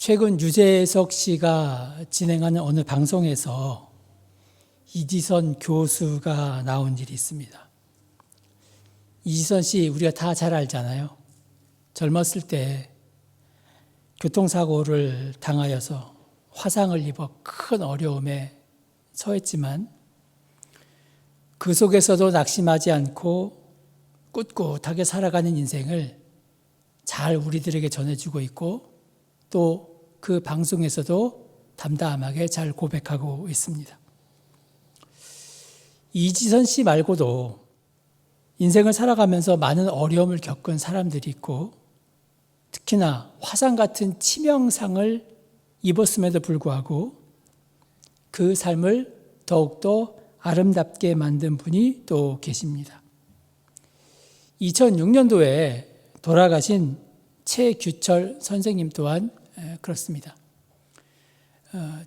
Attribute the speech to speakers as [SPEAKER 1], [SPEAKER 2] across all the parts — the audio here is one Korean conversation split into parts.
[SPEAKER 1] 최근 유재석 씨가 진행하는 어느 방송에서 이지선 교수가 나온 일이 있습니다. 이지선 씨 우리가 다 잘 알잖아요. 젊었을 때 교통사고를 당하여서 화상을 입어 큰 어려움에 처했지만 그 속에서도 낙심하지 않고 꿋꿋하게 살아가는 인생을 잘 우리들에게 전해주고 있고 또 그 방송에서도 담담하게 잘 고백하고 있습니다. 이지선 씨 말고도 인생을 살아가면서 많은 어려움을 겪은 사람들이 있고 특히나 화상 같은 치명상을 입었음에도 불구하고 그 삶을 더욱더 아름답게 만든 분이 또 계십니다. 2006년도에 돌아가신 최규철 선생님 또한 그렇습니다.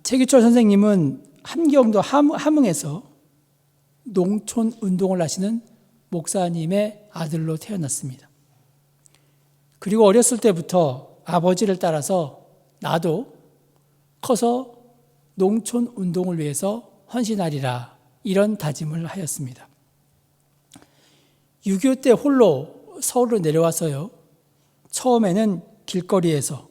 [SPEAKER 1] 최규철 선생님은 함경도 함흥에서 농촌 운동을 하시는 목사님의 아들로 태어났습니다. 그리고 어렸을 때부터 아버지를 따라서 나도 커서 농촌 운동을 위해서 헌신하리라 이런 다짐을 하였습니다. 6.25 때 홀로 서울로 내려와서요. 처음에는 길거리에서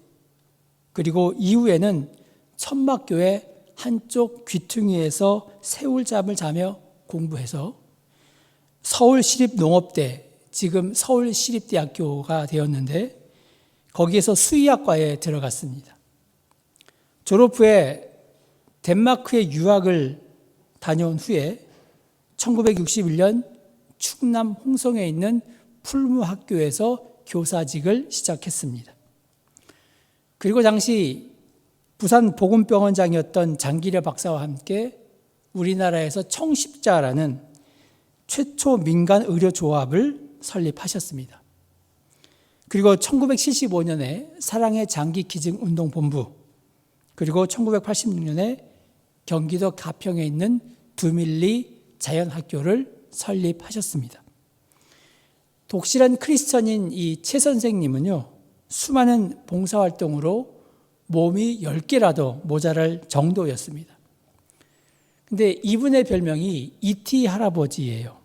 [SPEAKER 1] 그리고 이후에는 천막교회 한쪽 귀퉁이에서 새울잠을 자며 공부해서 서울시립농업대, 지금 서울시립대학교가 되었는데 거기에서 수의학과에 들어갔습니다. 졸업 후에 덴마크에 유학을 다녀온 후에 1961년 충남 홍성에 있는 풀무학교에서 교사직을 시작했습니다. 그리고 당시 부산 보건병원장이었던 장기려 박사와 함께 우리나라에서 청십자라는 최초 민간 의료조합을 설립하셨습니다. 그리고 1975년에 사랑의 장기기증운동본부, 그리고 1986년에 경기도 가평에 있는 두밀리 자연학교를 설립하셨습니다. 독실한 크리스천인 이 최 선생님은요, 수많은 봉사활동으로 몸이 10개라도 모자랄 정도였습니다. 근데 이분의 별명이 E.T. 할아버지예요.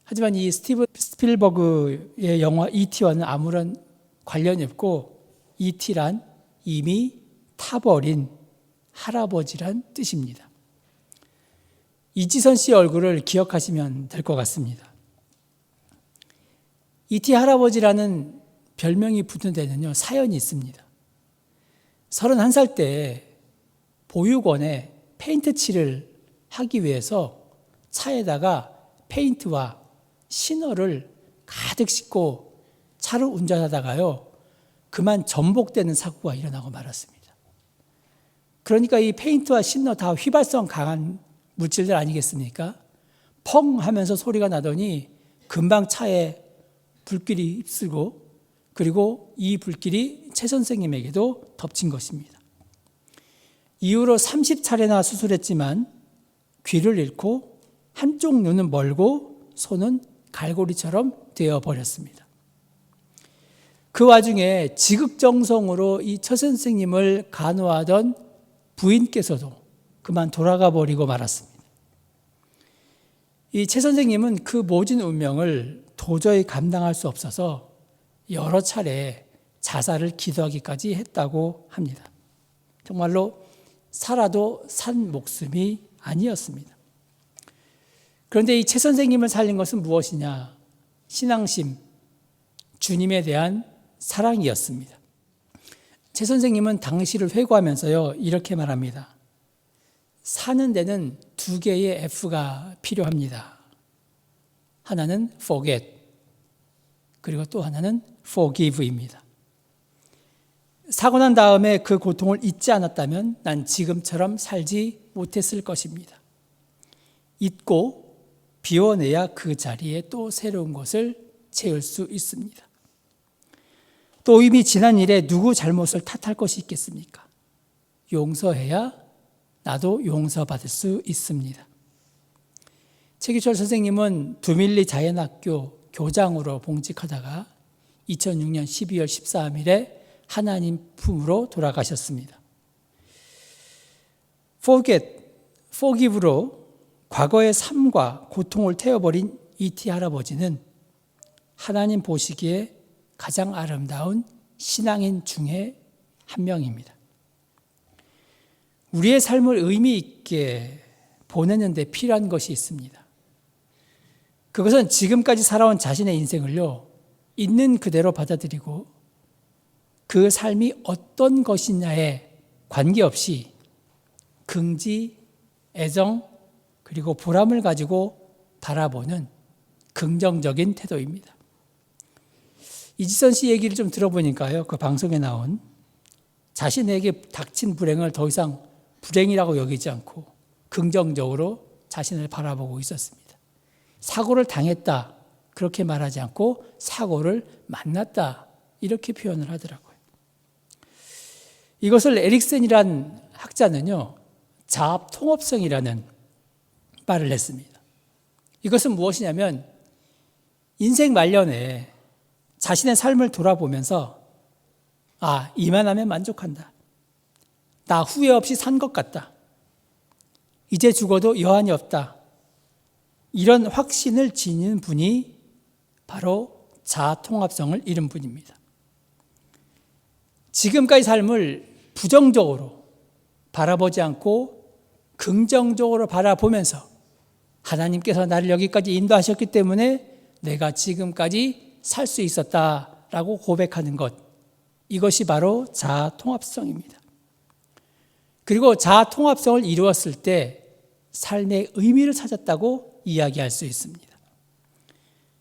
[SPEAKER 1] 하지만 이 스티븐 스필버그의 영화 E.T.와는 아무런 관련이 없고 E.T.란 이미 타버린 할아버지란 뜻입니다. 이지선 씨 얼굴을 기억하시면 될 것 같습니다. E.T. 할아버지라는 별명이 붙은 데는요, 사연이 있습니다. 31살 때 보육원에 페인트 칠을 하기 위해서 차에다가 페인트와 시너를 가득 싣고 차를 운전하다가요, 그만 전복되는 사고가 일어나고 말았습니다. 그러니까 이 페인트와 시너 다 휘발성 강한 물질들 아니겠습니까? 펑 하면서 소리가 나더니 금방 차에 불길이 휩쓸고 그리고 이 불길이 최 선생님에게도 덮친 것입니다. 이후로 30차례나 수술했지만 귀를 잃고 한쪽 눈은 멀고 손은 갈고리처럼 되어버렸습니다. 그 와중에 지극정성으로 이 최 선생님을 간호하던 부인께서도 그만 돌아가 버리고 말았습니다. 이 최 선생님은 그 모진 운명을 도저히 감당할 수 없어서 여러 차례 자살을 기도하기까지 했다고 합니다. 정말로 살아도 산 목숨이 아니었습니다. 그런데 이 최 선생님을 살린 것은 무엇이냐? 신앙심, 주님에 대한 사랑이었습니다. 최 선생님은 당시를 회고하면서요, 이렇게 말합니다. 사는 데는 2개의 F가 필요합니다. 하나는 forget, 그리고 또 하나는 forgive입니다. 사고 난 다음에 그 고통을 잊지 않았다면 난 지금처럼 살지 못했을 것입니다. 잊고 비워내야 그 자리에 또 새로운 것을 채울 수 있습니다. 또 이미 지난 일에 누구 잘못을 탓할 것이 있겠습니까? 용서해야 나도 용서받을 수 있습니다. 최규철 선생님은 두밀리 자연학교 교장으로 봉직하다가 2006년 12월 13일에 하나님 품으로 돌아가셨습니다. forgive로 과거의 삶과 고통을 태워버린 E.T. 할아버지는 하나님 보시기에 가장 아름다운 신앙인 중에 한 명입니다. 우리의 삶을 의미 있게 보내는 데 필요한 것이 있습니다. 그것은 지금까지 살아온 자신의 인생을요, 있는 그대로 받아들이고 그 삶이 어떤 것이냐에 관계없이 긍지, 애정, 그리고 보람을 가지고 바라보는 긍정적인 태도입니다. 이지선 씨 얘기를 좀 들어보니까요, 그 방송에 나온 자신에게 닥친 불행을 더 이상 불행이라고 여기지 않고 긍정적으로 자신을 바라보고 있었습니다. 사고를 당했다 그렇게 말하지 않고 사고를 만났다 이렇게 표현을 하더라고요. 이것을 에릭센이란 학자는요, 자합통합성이라는 말을 했습니다. 이것은 무엇이냐면 인생 말년에 자신의 삶을 돌아보면서 이만하면 만족한다. 나 후회 없이 산 것 같다. 이제 죽어도 여한이 없다. 이런 확신을 지닌 분이 바로 자아통합성을 이룬 분입니다. 지금까지 삶을 부정적으로 바라보지 않고 긍정적으로 바라보면서 하나님께서 나를 여기까지 인도하셨기 때문에 내가 지금까지 살 수 있었다라고 고백하는 것, 이것이 바로 자아통합성입니다. 그리고 자아통합성을 이루었을 때 삶의 의미를 찾았다고 이야기할 수 있습니다.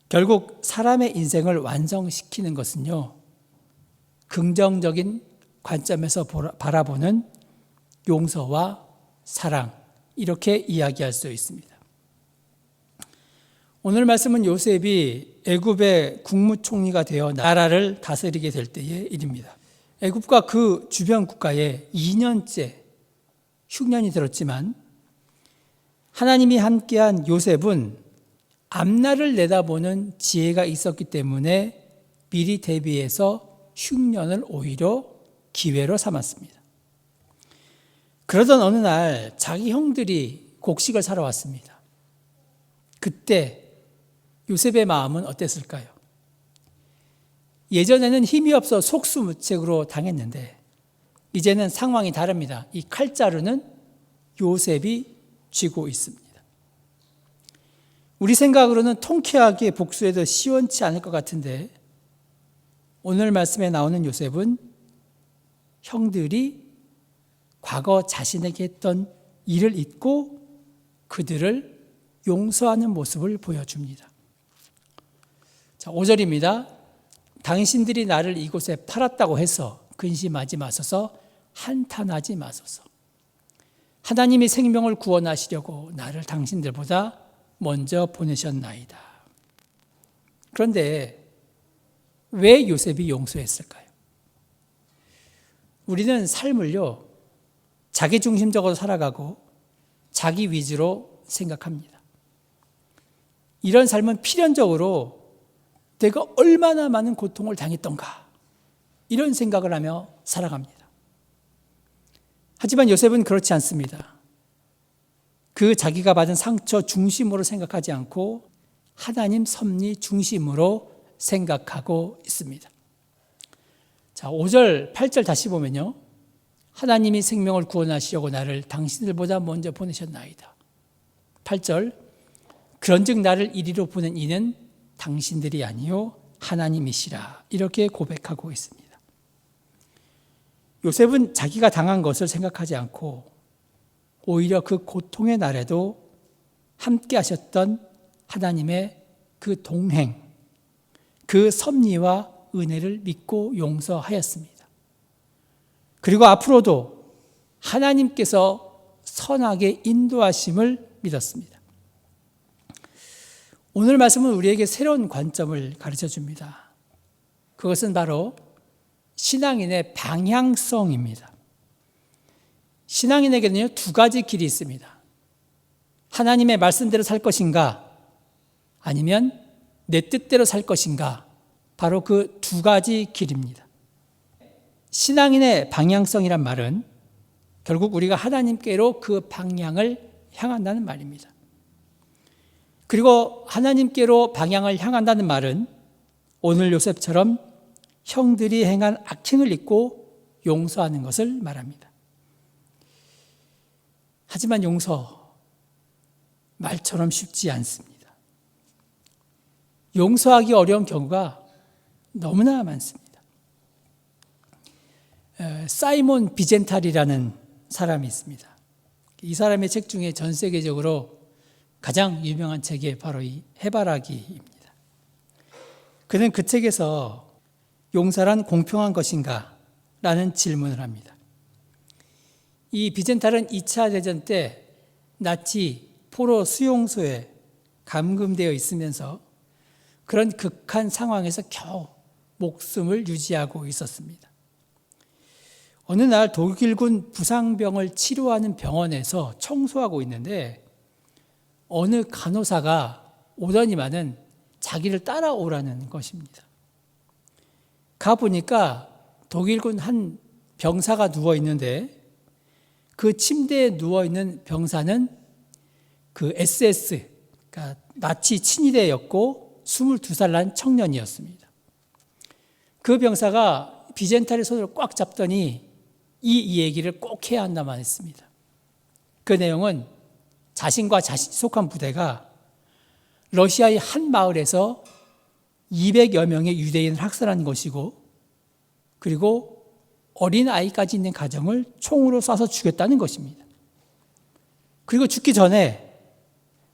[SPEAKER 1] 결국 사람의 인생을 완성시키는 것은요, 긍정적인 관점에서 바라보는 용서와 사랑, 이렇게 이야기할 수 있습니다. 오늘 말씀은 요셉이 애굽의 국무총리가 되어 나라를 다스리게 될 때의 일입니다. 애굽과 그 주변 국가에 2년째 흉년이 들었지만 하나님이 함께한 요셉은 앞날을 내다보는 지혜가 있었기 때문에 미리 대비해서 흉년을 오히려 기회로 삼았습니다. 그러던 어느 날 자기 형들이 곡식을 사러 왔습니다. 그때 요셉의 마음은 어땠을까요? 예전에는 힘이 없어 속수무책으로 당했는데 이제는 상황이 다릅니다. 이 칼자루는 요셉이 쥐고 있습니다. 우리 생각으로는 통쾌하게 복수해도 시원치 않을 것 같은데 오늘 말씀에 나오는 요셉은 형들이 과거 자신에게 했던 일을 잊고 그들을 용서하는 모습을 보여줍니다. 자, 5절입니다. 당신들이 나를 이곳에 팔았다고 해서 근심하지 마소서, 한탄하지 마소서. 하나님이 생명을 구원하시려고 나를 당신들보다 먼저 보내셨나이다. 그런데 왜 요셉이 용서했을까요? 우리는 삶을요, 자기중심적으로 살아가고 자기 위주로 생각합니다. 이런 삶은 필연적으로 내가 얼마나 많은 고통을 당했던가 이런 생각을 하며 살아갑니다. 하지만 요셉은 그렇지 않습니다. 그 자기가 받은 상처 중심으로 생각하지 않고 하나님 섭리 중심으로 생각하고 있습니다. 자, 5절, 8절 다시 보면요. 하나님이 생명을 구원하시려고 나를 당신들보다 먼저 보내셨나이다. 8절, 그런즉 나를 이리로 보낸 이는 당신들이 아니요 하나님이시라. 이렇게 고백하고 있습니다. 요셉은 자기가 당한 것을 생각하지 않고 오히려 그 고통의 날에도 함께 하셨던 하나님의 그 동행, 그 섭리와 은혜를 믿고 용서하였습니다. 그리고 앞으로도 하나님께서 선하게 인도하심을 믿었습니다. 오늘 말씀은 우리에게 새로운 관점을 가르쳐 줍니다. 그것은 바로 신앙인의 방향성입니다. 신앙인에게는요, 두 가지 길이 있습니다. 하나님의 말씀대로 살 것인가, 아니면 내 뜻대로 살 것인가, 바로 그 두 가지 길입니다. 신앙인의 방향성이란 말은 결국 우리가 하나님께로 그 방향을 향한다는 말입니다. 그리고 하나님께로 방향을 향한다는 말은 오늘 요셉처럼 형들이 행한 악행을 잊고 용서하는 것을 말합니다. 하지만 용서, 말처럼 쉽지 않습니다. 용서하기 어려운 경우가 너무나 많습니다. 사이몬 비젠탈이라는 사람이 있습니다. 이 사람의 책 중에 전 세계적으로 가장 유명한 책이 바로 이 해바라기입니다. 그는 그 책에서 용서란 공평한 것인가? 라는 질문을 합니다. 이 비젠탈은 2차 대전 때 나치 포로 수용소에 감금되어 있으면서 그런 극한 상황에서 겨우 목숨을 유지하고 있었습니다. 어느 날 독일군 부상병을 치료하는 병원에서 청소하고 있는데 어느 간호사가 오더니만은 자기를 따라오라는 것입니다. 가보니까 독일군 한 병사가 누워있는데 그 침대에 누워있는 병사는 그 SS, 그러니까 나치 친위대였고 22살 난 청년이었습니다. 그 병사가 비젠탈의 손을 꽉 잡더니 이 얘기를 꼭 해야 한다만 했습니다. 그 내용은 자신과 자신이 속한 부대가 러시아의 한 마을에서 200여 명의 유대인을 학살한 것이고 그리고 어린 아이까지 있는 가정을 총으로 쏴서 죽였다는 것입니다. 그리고 죽기 전에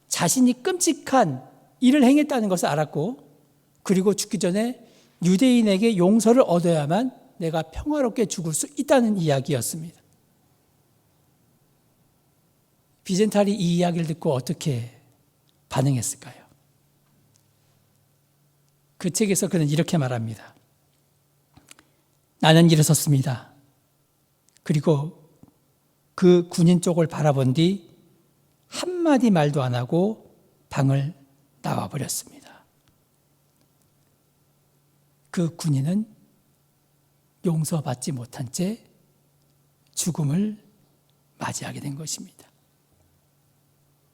[SPEAKER 1] 자신이 끔찍한 일을 행했다는 것을 알았고 그리고 죽기 전에 유대인에게 용서를 얻어야만 내가 평화롭게 죽을 수 있다는 이야기였습니다. 비젠탈이 이 이야기를 듣고 어떻게 반응했을까요? 그 책에서 그는 이렇게 말합니다. 나는 일어섰습니다. 그리고 그 군인 쪽을 바라본 뒤 한마디 말도 안 하고 방을 나와버렸습니다. 그 군인은 용서받지 못한 채 죽음을 맞이하게 된 것입니다.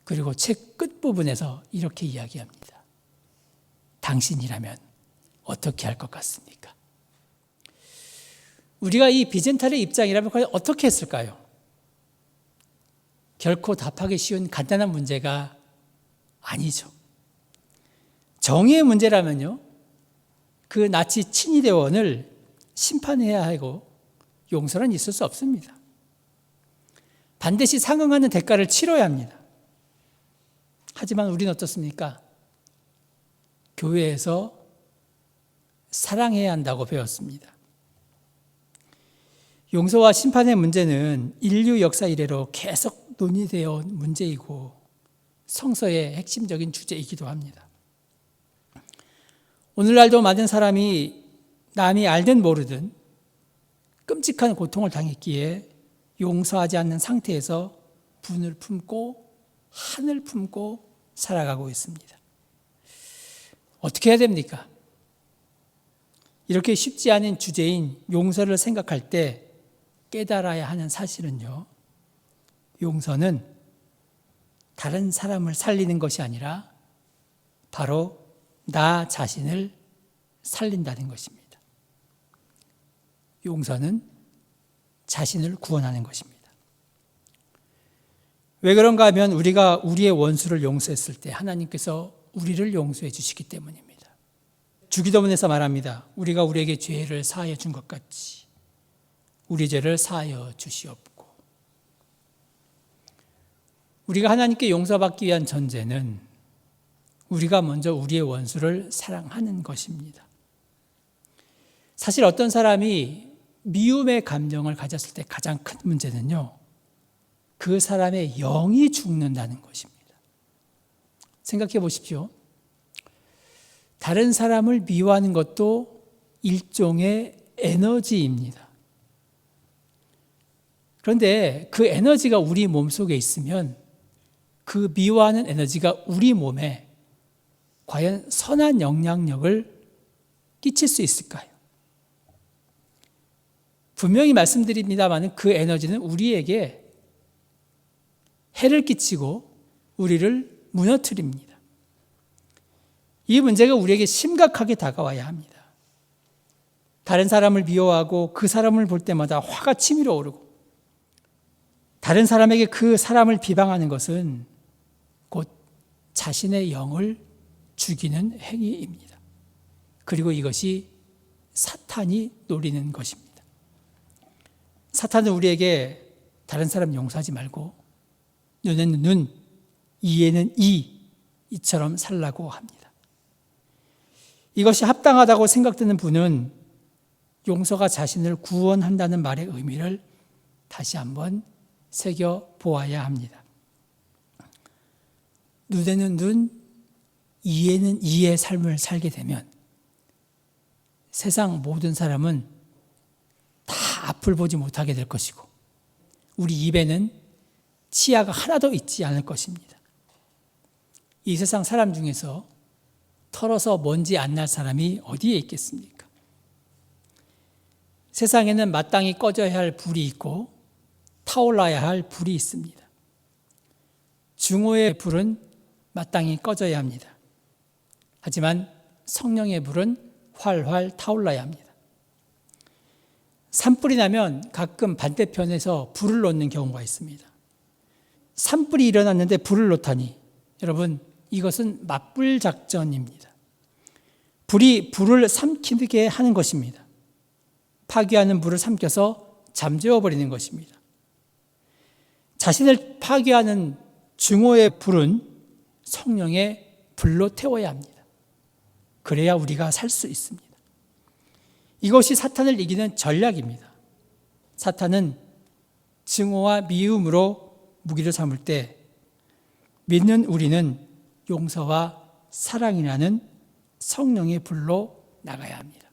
[SPEAKER 1] 그리고 책 끝부분에서 이렇게 이야기합니다. 당신이라면 어떻게 할 것 같습니까? 우리가 이 비젠탈의 입장이라면 과연 어떻게 했을까요? 결코 답하기 쉬운 간단한 문제가 아니죠. 정의의 문제라면요, 그 나치 친위대원을 심판해야 하고 용서는 있을 수 없습니다. 반드시 상응하는 대가를 치러야 합니다. 하지만 우리는 어떻습니까? 교회에서 사랑해야 한다고 배웠습니다. 용서와 심판의 문제는 인류 역사 이래로 계속 논의되어 온 문제이고 성서의 핵심적인 주제이기도 합니다. 오늘날도 많은 사람이 남이 알든 모르든 끔찍한 고통을 당했기에 용서하지 않는 상태에서 분을 품고 한을 품고 살아가고 있습니다. 어떻게 해야 됩니까? 이렇게 쉽지 않은 주제인 용서를 생각할 때 깨달아야 하는 사실은요, 용서는 다른 사람을 살리는 것이 아니라 바로 나 자신을 살린다는 것입니다. 용서는 자신을 구원하는 것입니다. 왜 그런가 하면 우리가 우리의 원수를 용서했을 때 하나님께서 우리를 용서해 주시기 때문입니다. 주기도문에서 말합니다. 우리가 우리에게 죄를 사하여 준 것 같이 우리 죄를 사하여 주시옵고. 우리가 하나님께 용서받기 위한 전제는 우리가 먼저 우리의 원수를 사랑하는 것입니다. 사실 어떤 사람이 미움의 감정을 가졌을 때 가장 큰 문제는요, 그 사람의 영이 죽는다는 것입니다. 생각해 보십시오. 다른 사람을 미워하는 것도 일종의 에너지입니다. 그런데 그 에너지가 우리 몸속에 있으면 그 미워하는 에너지가 우리 몸에 과연 선한 영향력을 끼칠 수 있을까요? 분명히 말씀드립니다만 그 에너지는 우리에게 해를 끼치고 우리를 무너뜨립니다. 이 문제가 우리에게 심각하게 다가와야 합니다. 다른 사람을 미워하고 그 사람을 볼 때마다 화가 치밀어 오르고 다른 사람에게 그 사람을 비방하는 것은 곧 자신의 영을 죽이는 행위입니다. 그리고 이것이 사탄이 노리는 것입니다. 사탄은 우리에게 다른 사람 용서하지 말고 눈에는 눈, 이에는 이처럼 살라고 합니다. 이것이 합당하다고 생각되는 분은 용서가 자신을 구원한다는 말의 의미를 다시 한번 새겨보아야 합니다. 눈에는 눈, 이에는 이의 삶을 살게 되면 세상 모든 사람은 다 앞을 보지 못하게 될 것이고 우리 입에는 치아가 하나도 있지 않을 것입니다. 이 세상 사람 중에서 털어서 먼지 안 날 사람이 어디에 있겠습니까? 세상에는 마땅히 꺼져야 할 불이 있고 타올라야 할 불이 있습니다. 증오의 불은 마땅히 꺼져야 합니다. 하지만 성령의 불은 활활 타올라야 합니다. 산불이 나면 가끔 반대편에서 불을 놓는 경우가 있습니다. 산불이 일어났는데 불을 놓다니 여러분 이것은 맞불 작전입니다. 불이 불을 삼키게 하는 것입니다. 파괴하는 불을 삼켜서 잠재워 버리는 것입니다. 자신을 파괴하는 증오의 불은 성령의 불로 태워야 합니다. 그래야 우리가 살 수 있습니다. 이것이 사탄을 이기는 전략입니다. 사탄은 증오와 미움으로 무기를 삼을 때 믿는 우리는 용서와 사랑이라는 성령의 불로 나가야 합니다.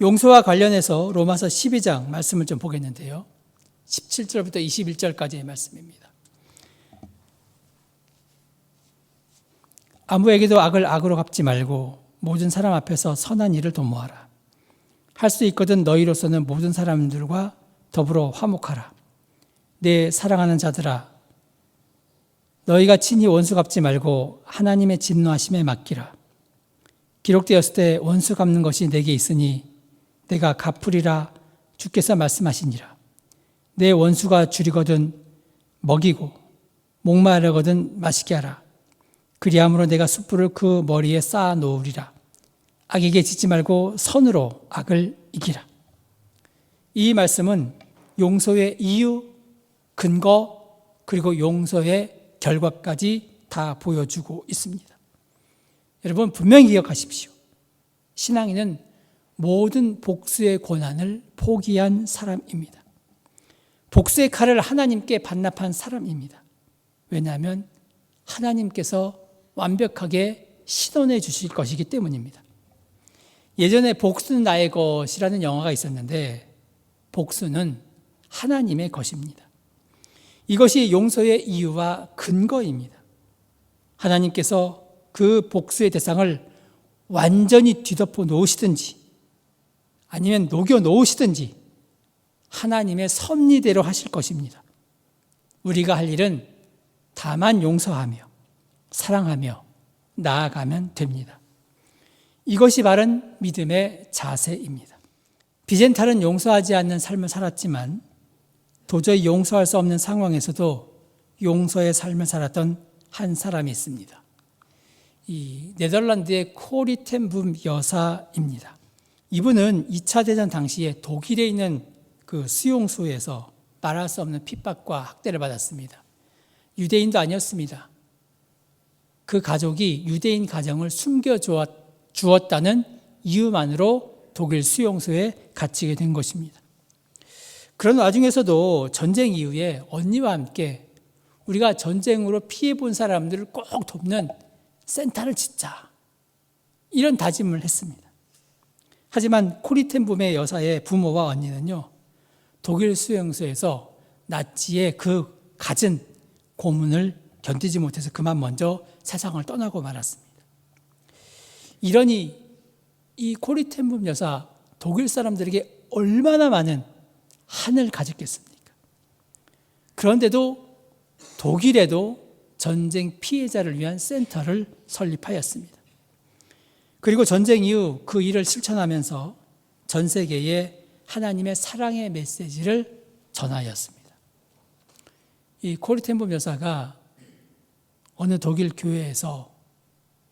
[SPEAKER 1] 용서와 관련해서 로마서 12장 말씀을 좀 보겠는데요. 17절부터 21절까지의 말씀입니다. 아무에게도 악을 악으로 갚지 말고 모든 사람 앞에서 선한 일을 도모하라. 할 수 있거든 너희로서는 모든 사람들과 더불어 화목하라. 내 사랑하는 자들아, 너희가 친히 원수 갚지 말고 하나님의 진노하심에 맡기라. 기록되었을 때 원수 갚는 것이 내게 있으니 내가 갚으리라 주께서 말씀하시니라. 내 원수가 줄이거든 먹이고 목마르거든 마시게 하라. 그리함으로 내가 숯불을 그 머리에 쌓아 놓으리라. 악에게 짓지 말고 선으로 악을 이기라. 이 말씀은 용서의 이유, 근거, 그리고 용서의 결과까지 다 보여주고 있습니다. 여러분 분명히 기억하십시오. 신앙인은 모든 복수의 권한을 포기한 사람입니다. 복수의 칼을 하나님께 반납한 사람입니다. 왜냐하면 하나님께서 완벽하게 신원해 주실 것이기 때문입니다. 예전에 복수는 나의 것이라는 영화가 있었는데 복수는 하나님의 것입니다. 이것이 용서의 이유와 근거입니다. 하나님께서 그 복수의 대상을 완전히 뒤덮어 놓으시든지 아니면 녹여 놓으시든지 하나님의 섭리대로 하실 것입니다. 우리가 할 일은 다만 용서하며 사랑하며 나아가면 됩니다. 이것이 바른 믿음의 자세입니다. 비젠탈은 용서하지 않는 삶을 살았지만 도저히 용서할 수 없는 상황에서도 용서의 삶을 살았던 한 사람이 있습니다. 이 네덜란드의 코리 텐 붐 여사입니다. 이분은 2차 대전 당시에 독일에 있는 그 수용소에서 말할 수 없는 핍박과 학대를 받았습니다. 유대인도 아니었습니다. 그 가족이 유대인 가정을 숨겨주었다는 이유만으로 독일 수용소에 갇히게 된 것입니다. 그런 와중에서도 전쟁 이후에 언니와 함께 우리가 전쟁으로 피해본 사람들을 꼭 돕는 센터를 짓자 이런 다짐을 했습니다. 하지만 코리텐붐의 여사의 부모와 언니는요 독일 수용소에서 나치의 그 갖은 고문을 견디지 못해서 그만 먼저 세상을 떠나고 말았습니다. 이러니 이 코리텐붐 여사 독일 사람들에게 얼마나 많은 한을 가졌겠습니까? 그런데도 독일에도 전쟁 피해자를 위한 센터를 설립하였습니다. 그리고 전쟁 이후 그 일을 실천하면서 전 세계에 하나님의 사랑의 메시지를 전하였습니다. 이 코리 텐 붐 여사가 어느 독일 교회에서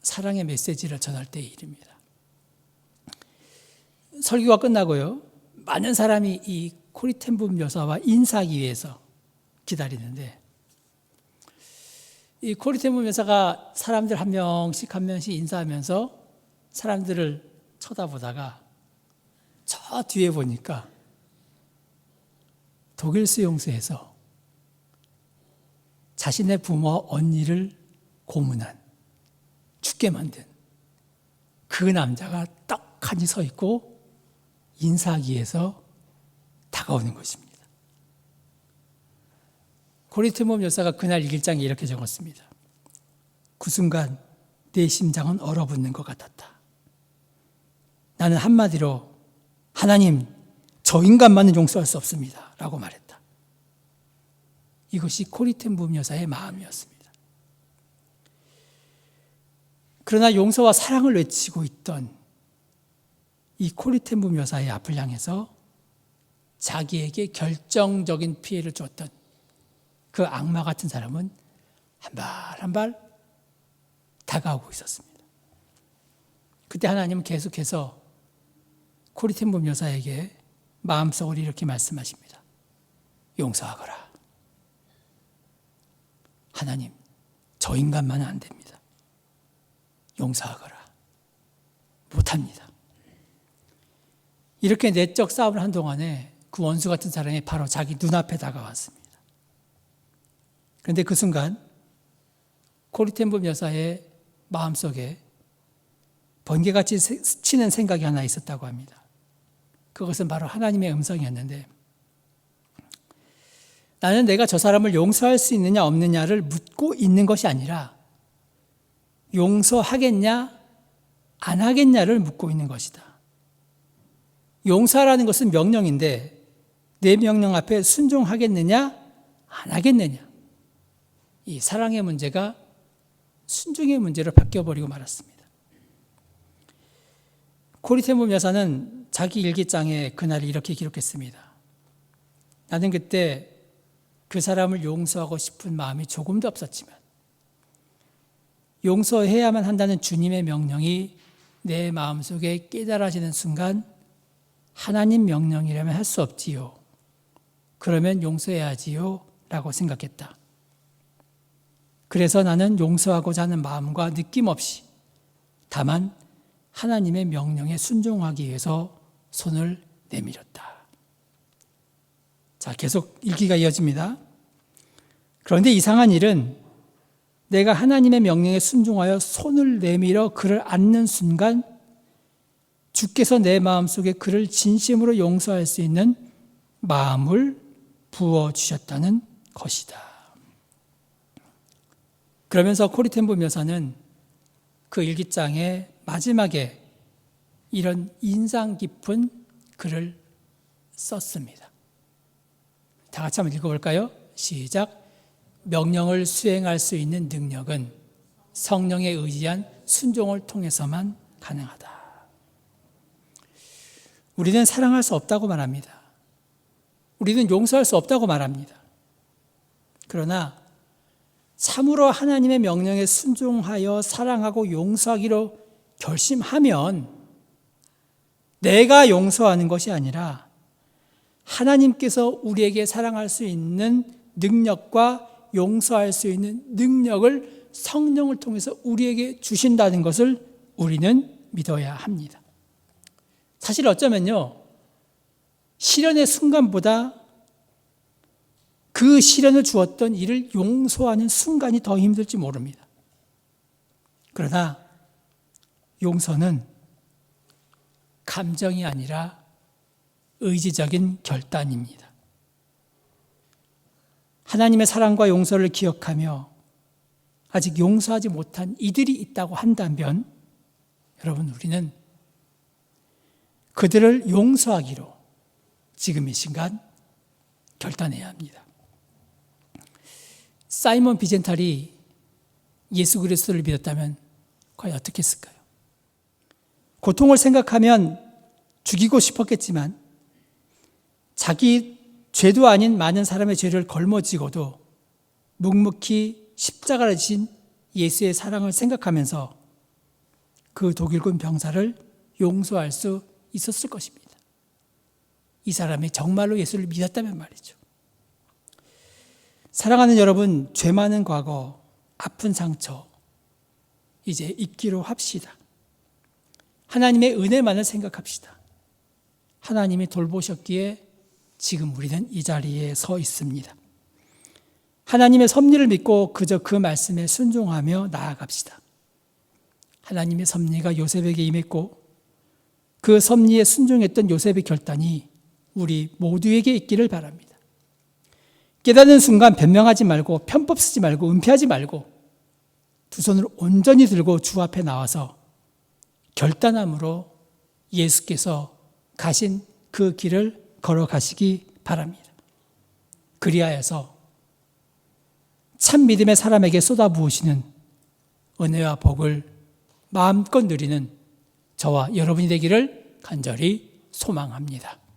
[SPEAKER 1] 사랑의 메시지를 전할 때의 일입니다. 설교가 끝나고요, 많은 사람이 이 코리 텐 붐 여사와 인사하기 위해서 기다리는데, 이 코리 텐 붐 여사가 사람들 한 명씩 인사하면서 사람들을 쳐다보다가 저 뒤에 보니까 독일 수용소에서 자신의 부모와 언니를 고문한, 죽게 만든 그 남자가 떡하니 서 있고 인사하기 위해서 다가오는 것입니다. 코리 텐 붐 여사가 그날 일기장에 이렇게 적었습니다. 그 순간 내 심장은 얼어붙는 것 같았다. 나는 한마디로 하나님, 저 인간만은 용서할 수 없습니다 라고 말했다. 이것이 코리 텐 붐 여사의 마음이었습니다. 그러나 용서와 사랑을 외치고 있던 이 코리 텐 붐 여사의 앞을 향해서 자기에게 결정적인 피해를 줬던 그 악마 같은 사람은 한 발 한 발 다가오고 있었습니다. 그때 하나님은 계속해서 코리 텐 붐 여사에게 마음속으로 이렇게 말씀하십니다. 용서하거라. 하나님, 저 인간만은 안 됩니다. 용서하거라. 못합니다. 이렇게 내적 싸움을 한 동안에 그 원수 같은 사람이 바로 자기 눈앞에 다가왔습니다. 그런데 그 순간 코리 텐 붐 여사의 마음속에 번개같이 스치는 생각이 하나 있었다고 합니다. 그것은 바로 하나님의 음성이었는데, 나는 내가 저 사람을 용서할 수 있느냐 없느냐를 묻고 있는 것이 아니라 용서하겠냐 안 하겠냐를 묻고 있는 것이다. 용서하라는 것은 명령인데 내 명령 앞에 순종하겠느냐 안 하겠느냐, 이 사랑의 문제가 순종의 문제로 바뀌어버리고 말았습니다. 코리 텐 붐 여사는 자기 일기장에 그날 이렇게 기록했습니다. 나는 그때 그 사람을 용서하고 싶은 마음이 조금도 없었지만 용서해야만 한다는 주님의 명령이 내 마음속에 깨달아지는 순간 하나님 명령이라면 할 수 없지요. 그러면 용서해야지요 라고 생각했다. 그래서 나는 용서하고자 하는 마음과 느낌 없이 다만 하나님의 명령에 순종하기 위해서 손을 내밀었다. 자, 계속 일기가 이어집니다. 그런데 이상한 일은 내가 하나님의 명령에 순종하여 손을 내밀어 그를 안는 순간 주께서 내 마음속에 그를 진심으로 용서할 수 있는 마음을 부어주셨다는 것이다. 그러면서 코리 텐 붐 여사는 그 일기장의 마지막에 이런 인상 깊은 글을 썼습니다. 다 같이 한번 읽어볼까요? 시작. 명령을 수행할 수 있는 능력은 성령에 의지한 순종을 통해서만 가능하다. 우리는 사랑할 수 없다고 말합니다. 우리는 용서할 수 없다고 말합니다. 그러나 참으로 하나님의 명령에 순종하여 사랑하고 용서하기로 결심하면 내가 용서하는 것이 아니라 하나님께서 우리에게 사랑할 수 있는 능력과 용서할 수 있는 능력을 성령을 통해서 우리에게 주신다는 것을 우리는 믿어야 합니다. 사실 어쩌면요, 시련의 순간보다 그 시련을 주었던 이를 용서하는 순간이 더 힘들지 모릅니다. 그러나 용서는 감정이 아니라 의지적인 결단입니다. 하나님의 사랑과 용서를 기억하며 아직 용서하지 못한 이들이 있다고 한다면 여러분, 우리는 그들을 용서하기로 지금 이 순간 결단해야 합니다. 사이먼 비젠탈이 예수 그리스도를 믿었다면 과연 어떻게 했을까요? 고통을 생각하면 죽이고 싶었겠지만 자기 죄도 아닌 많은 사람의 죄를 걸머쥐고도 묵묵히 십자가를 지신 예수의 사랑을 생각하면서 그 독일군 병사를 용서할 수 있었을 것입니다. 이 사람이 정말로 예수를 믿었다면 말이죠. 사랑하는 여러분, 죄 많은 과거, 아픈 상처 이제 잊기로 합시다. 하나님의 은혜만을 생각합시다. 하나님이 돌보셨기에 지금 우리는 이 자리에 서 있습니다. 하나님의 섭리를 믿고 그저 그 말씀에 순종하며 나아갑시다. 하나님의 섭리가 요셉에게 임했고 그 섭리에 순종했던 요셉의 결단이 우리 모두에게 있기를 바랍니다. 깨닫는 순간 변명하지 말고 편법 쓰지 말고 은폐하지 말고 두 손을 온전히 들고 주 앞에 나와서 결단함으로 예수께서 가신 그 길을 걸어가시기 바랍니다. 그리하여서 참 믿음의 사람에게 쏟아부으시는 은혜와 복을 마음껏 누리는 저와 여러분이 되기를 간절히 소망합니다.